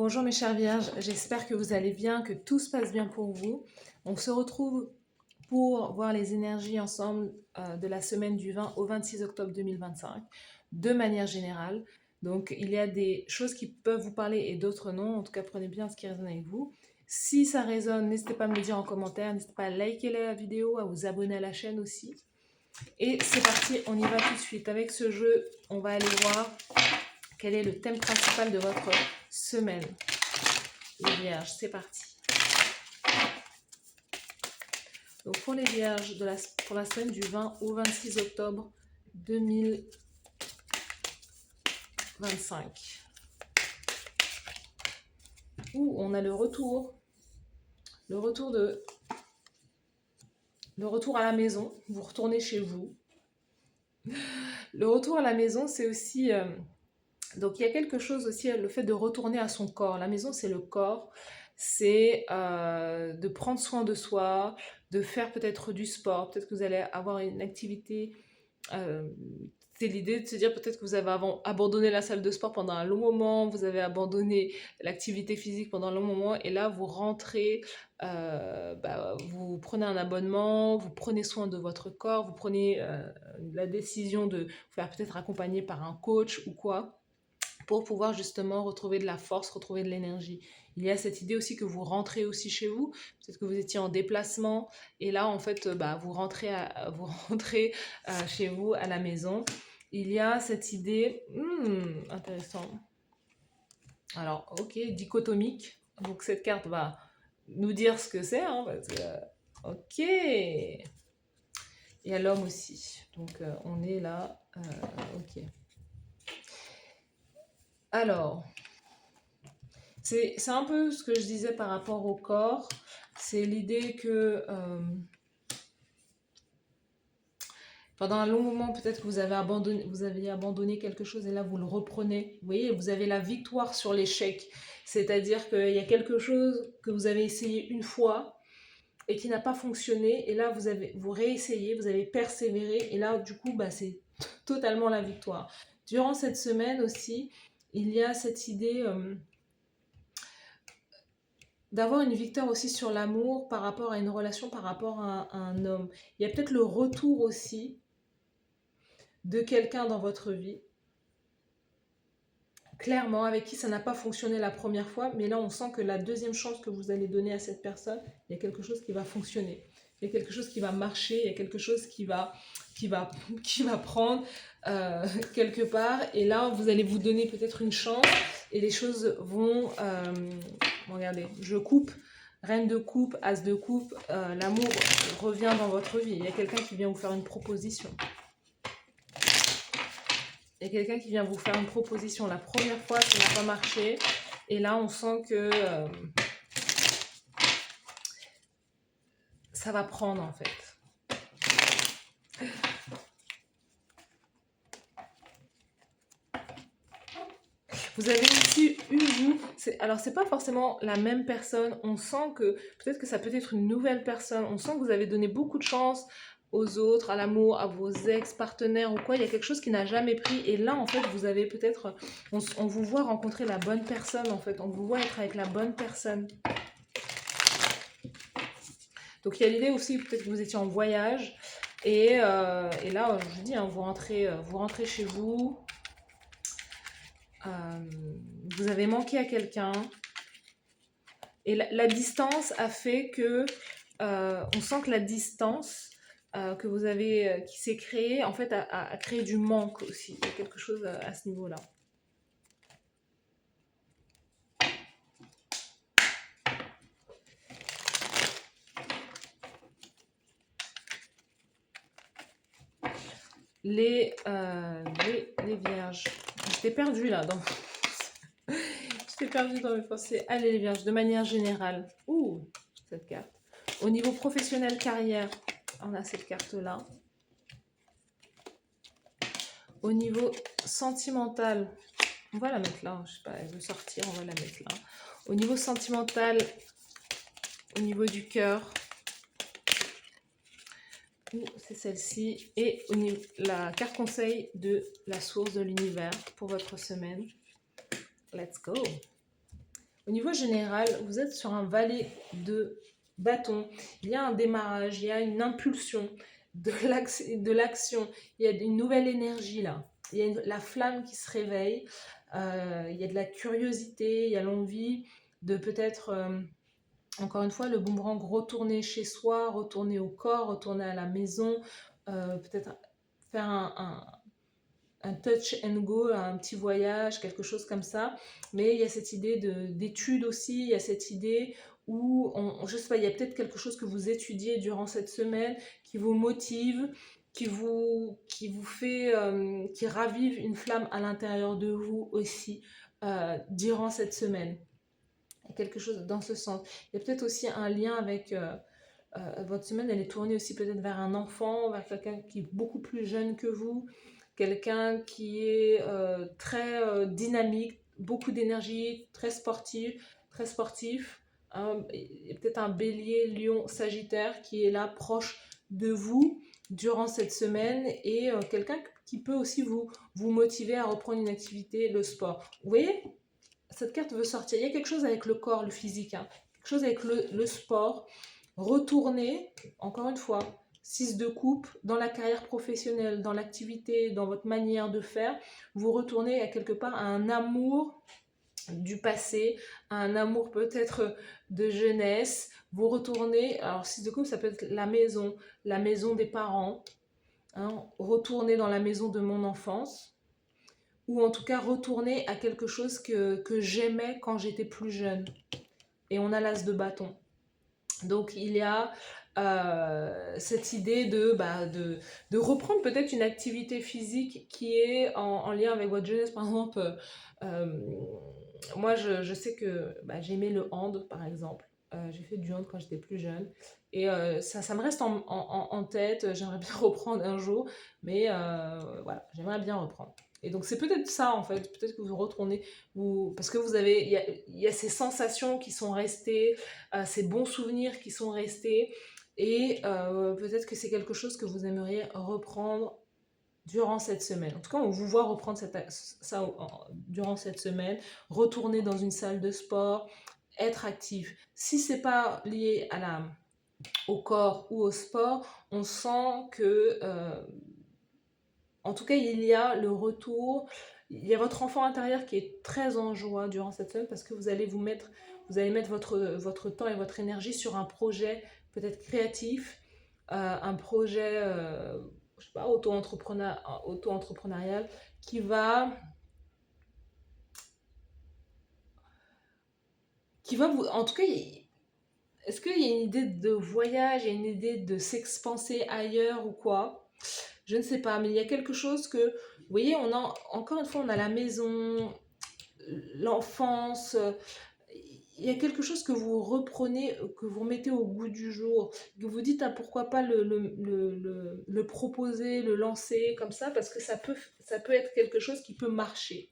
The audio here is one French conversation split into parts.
Bonjour mes chers vierges, j'espère que vous allez bien, que tout se passe bien pour vous. On se retrouve pour voir les énergies ensemble de la semaine du 20 au 26 octobre 2025, de manière générale. Donc il y a des choses qui peuvent vous parler et d'autres non. En tout cas, prenez bien ce qui résonne avec vous. Si ça résonne, n'hésitez pas à me le dire en commentaire, n'hésitez pas à liker la vidéo, à vous abonner à la chaîne aussi. Et c'est parti, on y va tout de suite. Avec ce jeu, on va aller voir quel est le thème principal de votre semaine. Les vierges, c'est parti. Donc pour les vierges, pour la semaine du 20 au 26 octobre 2025. Où on a le retour à la maison. Vous retournez chez vous. Le retour à la maison, c'est aussi... donc il y a quelque chose aussi, le fait de retourner à son corps. La maison, c'est le corps. C'est de prendre soin de soi, de faire peut-être du sport. Peut-être que vous allez avoir une activité. C'est l'idée de se dire peut-être que vous avez abandonné la salle de sport pendant un long moment, vous avez abandonné l'activité physique pendant un long moment, et là vous rentrez, vous prenez un abonnement, vous prenez soin de votre corps, vous prenez la décision de vous faire peut-être accompagner par un coach ou quoi, pour pouvoir justement retrouver de la force, retrouver de l'énergie. Il y a cette idée aussi que vous rentrez aussi chez vous, peut-être que vous étiez en déplacement, et là en fait vous rentrez, chez vous, à la maison. Il y a cette idée, intéressant, alors ok, dichotomique, donc cette carte va nous dire ce que c'est, hein, parce que, ok, il y a l'homme aussi, donc on est là, ok. Alors, c'est un peu ce que je disais par rapport au corps. C'est l'idée que pendant un long moment, peut-être que vous aviez abandonné quelque chose et là, vous le reprenez. Vous voyez, vous avez la victoire sur l'échec. C'est-à-dire qu'il y a quelque chose que vous avez essayé une fois et qui n'a pas fonctionné. Et là, vous réessayez, vous avez persévéré. Et là, du coup, c'est totalement la victoire. Durant cette semaine aussi, il y a cette idée... d'avoir une victoire aussi sur l'amour par rapport à une relation, par rapport à un homme. Il y a peut-être le retour aussi de quelqu'un dans votre vie, clairement, avec qui ça n'a pas fonctionné la première fois, mais là on sent que la deuxième chance que vous allez donner à cette personne, il y a quelque chose qui va fonctionner, il y a quelque chose qui va marcher, il y a quelque chose qui va prendre quelque part, et là vous allez vous donner peut-être une chance, et les choses vont... regardez, je coupe, reine de coupe, as de coupe, l'amour revient dans votre vie, il y a quelqu'un qui vient vous faire une proposition. Il y a quelqu'un qui vient vous faire une proposition la première fois, ça n'a pas marché. Et là, on sent que ça va prendre, en fait. Vous avez aussi eu, vous... Alors, c'est pas forcément la même personne. On sent que peut-être que ça peut être une nouvelle personne. On sent que vous avez donné beaucoup de chance aux autres, à l'amour, à vos ex-partenaires ou quoi, il y a quelque chose qui n'a jamais pris, et là en fait vous avez peut-être, on vous voit rencontrer la bonne personne, en fait, on vous voit être avec la bonne personne. Donc il y a l'idée aussi peut-être que vous étiez en voyage, et là je vous dis, hein, vous rentrez chez vous, vous avez manqué à quelqu'un, et la distance a fait que, on sent que la distance que vous avez, qui s'est créée, en fait, a créé du manque aussi. Il y a quelque chose à ce niveau-là. Les vierges. J'étais perdue là. J'étais perdue dans mes pensées. Allez les vierges, de manière générale. Ouh, cette carte. Au niveau professionnel, carrière, on a cette carte-là. Au niveau sentimental, on va la mettre là, je sais pas, elle veut sortir, on va la mettre là. Au niveau sentimental, au niveau du cœur, c'est celle-ci, et au niveau, la carte conseil de la source de l'univers pour votre semaine. Let's go. Au niveau général, vous êtes sur un valet de bâton. Il y a un démarrage, il y a une impulsion de l'action. Il y a une nouvelle énergie là. Il y a la flamme qui se réveille. Il y a de la curiosité, il y a l'envie de peut-être, encore une fois, le boomerang, retourner chez soi, retourner au corps, retourner à la maison, peut-être faire un touch and go, un petit voyage, quelque chose comme ça. Mais il y a cette idée d'étude aussi, il y a cette idée où, je sais pas, il y a peut-être quelque chose que vous étudiez durant cette semaine qui vous motive, qui vous fait, qui ravive une flamme à l'intérieur de vous aussi durant cette semaine. Il y a quelque chose dans ce sens. Il y a peut-être aussi un lien avec votre semaine, elle est tournée aussi peut-être vers un enfant, vers quelqu'un qui est beaucoup plus jeune que vous, quelqu'un qui est très dynamique, beaucoup d'énergie, très sportif. Hein, et peut-être un bélier, lion, sagittaire qui est là proche de vous durant cette semaine et quelqu'un qui peut aussi vous motiver à reprendre une activité, le sport. Vous voyez, cette carte veut sortir. Il y a quelque chose avec le corps, le physique, hein, quelque chose avec le sport. Retourner, encore une fois, 6 de coupe, dans la carrière professionnelle, dans l'activité, dans votre manière de faire, vous retournez à quelque part à un amour du passé, à un amour peut-être de jeunesse. Vous retournez, alors 6 de coupe, ça peut être la maison des parents, hein, retourner dans la maison de mon enfance, ou en tout cas retourner à quelque chose que j'aimais quand j'étais plus jeune. Et on a l'as de bâton. Donc il y a cette idée de reprendre peut-être une activité physique qui est en lien avec votre jeunesse. Par exemple, moi je sais que j'aimais le hand par exemple. J'ai fait du hand quand j'étais plus jeune. Et ça me reste en tête. J'aimerais bien reprendre un jour. Mais voilà, j'aimerais bien reprendre. Et donc c'est peut-être ça en fait. Peut-être que vous retournez. Parce que il y a ces sensations qui sont restées, ces bons souvenirs qui sont restés. Et peut-être que c'est quelque chose que vous aimeriez reprendre durant cette semaine. En tout cas, on vous voit reprendre ça durant cette semaine, retourner dans une salle de sport, être actif. Si c'est pas lié au corps ou au sport, on sent que, en tout cas, il y a le retour, il y a votre enfant intérieur qui est très en joie durant cette semaine parce que vous allez mettre votre temps et votre énergie sur un projet peut-être créatif, un projet, je sais pas, auto-entrepreneurial qui va vous, en tout cas, est-ce qu'il y a une idée de voyage, il y a une idée de s'expanser ailleurs ou quoi? Je ne sais pas, mais il y a quelque chose que, vous voyez, encore une fois, on a la maison, l'enfance, il y a quelque chose que vous reprenez, que vous remettez au goût du jour, que vous dites, ah, pourquoi pas le proposer, le lancer comme ça, parce que ça peut être quelque chose qui peut marcher.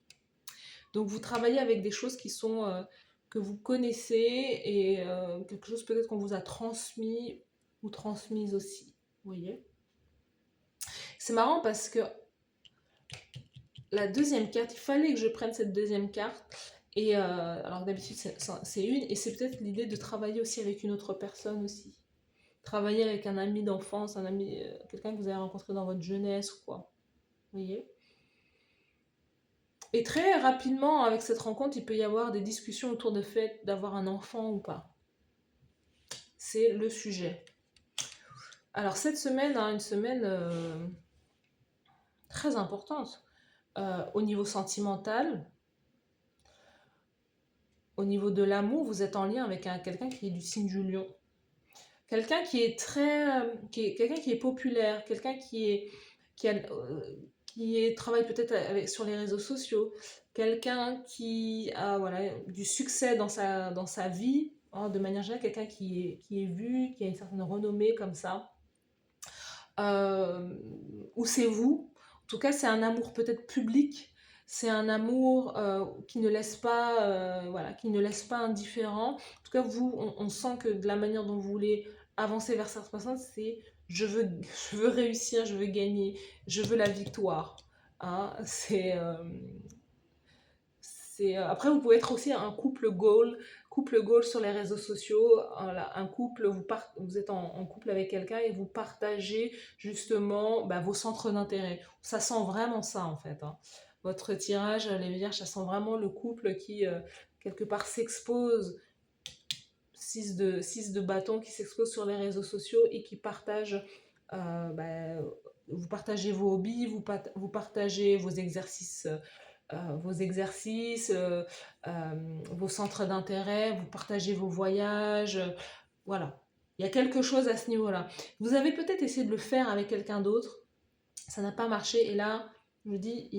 Donc vous travaillez avec des choses que vous connaissez et quelque chose peut-être qu'on vous a transmis ou transmise aussi. Vous voyez? C'est marrant parce que la deuxième carte, il fallait que je prenne cette deuxième carte. Et alors d'habitude c'est une, et c'est peut-être l'idée de travailler aussi avec une autre personne aussi. Travailler avec un ami d'enfance, quelqu'un que vous avez rencontré dans votre jeunesse ou quoi. Vous voyez? Et très rapidement, avec cette rencontre, il peut y avoir des discussions autour du fait d'avoir un enfant ou pas. C'est le sujet. Alors cette semaine, hein, une semaine très importante au niveau sentimental. Au niveau de l'amour, vous êtes en lien avec quelqu'un qui est du signe du lion. Quelqu'un qui est quelqu'un qui est populaire, quelqu'un qui travaille peut-être sur les réseaux sociaux, quelqu'un qui a voilà, du succès dans sa vie, hein, de manière générale, quelqu'un qui est vu, qui a une certaine renommée comme ça. Ou c'est vous. En tout cas, c'est un amour peut-être public. C'est un amour qui ne laisse pas, voilà, qui ne laisse pas indifférent. En tout cas, vous, on sent que de la manière dont vous voulez avancer vers cette personne, c'est je veux réussir, je veux gagner, je veux la victoire. Hein, Après, vous pouvez être aussi un couple goal sur les réseaux sociaux. Voilà, un couple, vous êtes en couple avec quelqu'un et vous partagez justement bah, vos centres d'intérêt. Ça sent vraiment ça en fait, hein. Votre tirage, les vierges, ça sent vraiment le couple qui, quelque part, s'expose, 6 de bâton qui s'expose sur les réseaux sociaux et qui partage, bah, vous partagez vos hobbies, vous partagez vos exercices, vos centres d'intérêt, vous partagez vos voyages, voilà. Il y a quelque chose à ce niveau-là. Vous avez peut-être essayé de le faire avec quelqu'un d'autre, ça n'a pas marché, et là, je vous dis,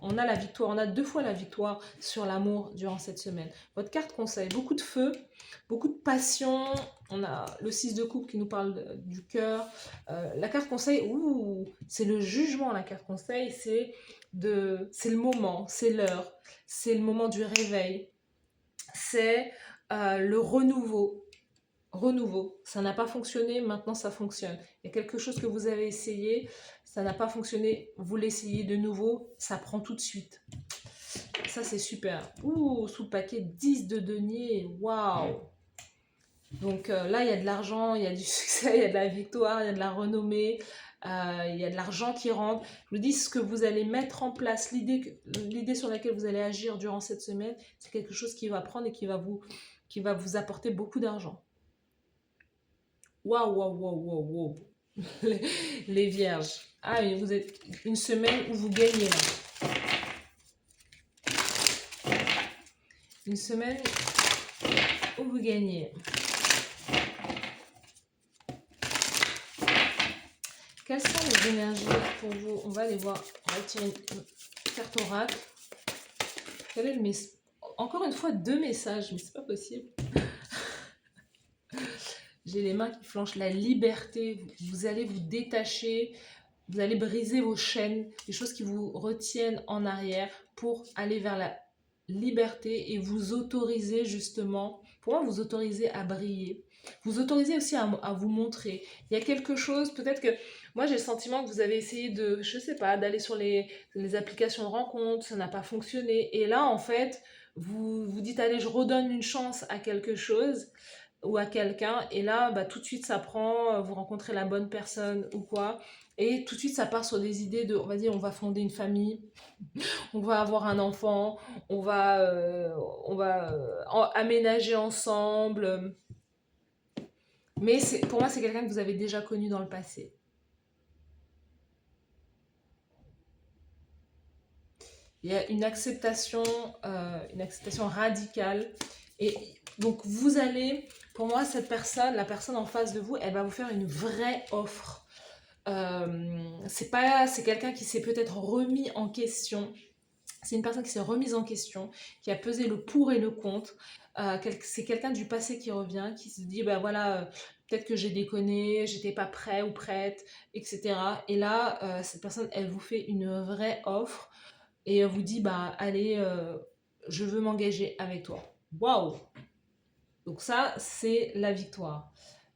on a la victoire, on a 2 fois la victoire sur l'amour durant cette semaine. Votre carte conseil, beaucoup de feu, beaucoup de passion, on a le 6 de coupe qui nous parle du cœur. La carte conseil, c'est le jugement, la carte conseil, c'est le moment, c'est l'heure, c'est le moment du réveil, c'est le renouveau. Ça n'a pas fonctionné, maintenant ça fonctionne. Il y a quelque chose que vous avez essayé, ça n'a pas fonctionné, vous l'essayez de nouveau, ça prend tout de suite. Ça c'est super. Sous le paquet 10 de denier, waouh. Donc là, il y a de l'argent, il y a du succès, il y a de la victoire, il y a de la renommée, il y a de l'argent qui rentre. Je vous dis, ce que vous allez mettre en place, l'idée sur laquelle vous allez agir durant cette semaine, c'est quelque chose qui va prendre et qui va vous apporter beaucoup d'argent. Waouh, waouh, waouh, waouh, waouh. Les vierges. Ah, vous êtes une semaine où vous gagnez là. Une semaine où vous gagnez. Quelles sont les énergies pour vous? On va aller voir. On va tirer une carte oracle. Quel est le message? Encore une fois, 2 messages, mais c'est pas possible. J'ai les mains qui flanchent. La liberté. Vous allez vous détacher. Vous allez briser vos chaînes, les choses qui vous retiennent en arrière pour aller vers la liberté et vous autoriser justement, pour moi, vous autoriser à briller. Vous autorisez aussi à vous montrer. Il y a quelque chose, peut-être que moi j'ai le sentiment que vous avez essayé de, je sais pas, d'aller sur les applications de rencontres, ça n'a pas fonctionné. Et là, en fait, vous vous dites, allez, je redonne une chance à quelque chose ou à quelqu'un. Et là, bah, tout de suite, ça prend, vous rencontrez la bonne personne ou quoi. Et tout de suite, ça part sur des idées de, on va dire, on va fonder une famille, on va avoir un enfant, on va aménager ensemble. Mais pour moi, c'est quelqu'un que vous avez déjà connu dans le passé. Il y a une acceptation radicale. Et donc, vous allez, pour moi, la personne en face de vous, elle va vous faire une vraie offre. C'est quelqu'un qui s'est peut-être remis en question. C'est une personne qui s'est remise en question, qui a pesé le pour et le contre. C'est quelqu'un du passé qui revient, qui se dit, bah voilà, peut-être que j'ai déconné, j'étais pas prêt ou prête, etc. Et là, cette personne, elle vous fait une vraie offre et vous dit, bah allez, je veux m'engager avec toi. Waouh! Donc ça, c'est la victoire.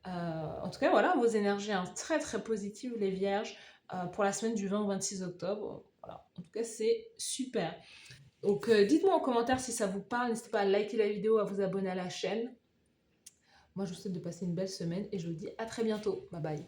En tout cas, voilà, vos énergies très très positives, les vierges, pour la semaine du 20 au 26 octobre. Voilà. En tout cas, c'est super. Donc, dites-moi en commentaire si ça vous parle. N'hésitez pas à liker la vidéo, à vous abonner à la chaîne. Moi, je vous souhaite de passer une belle semaine et je vous dis à très bientôt. Bye bye.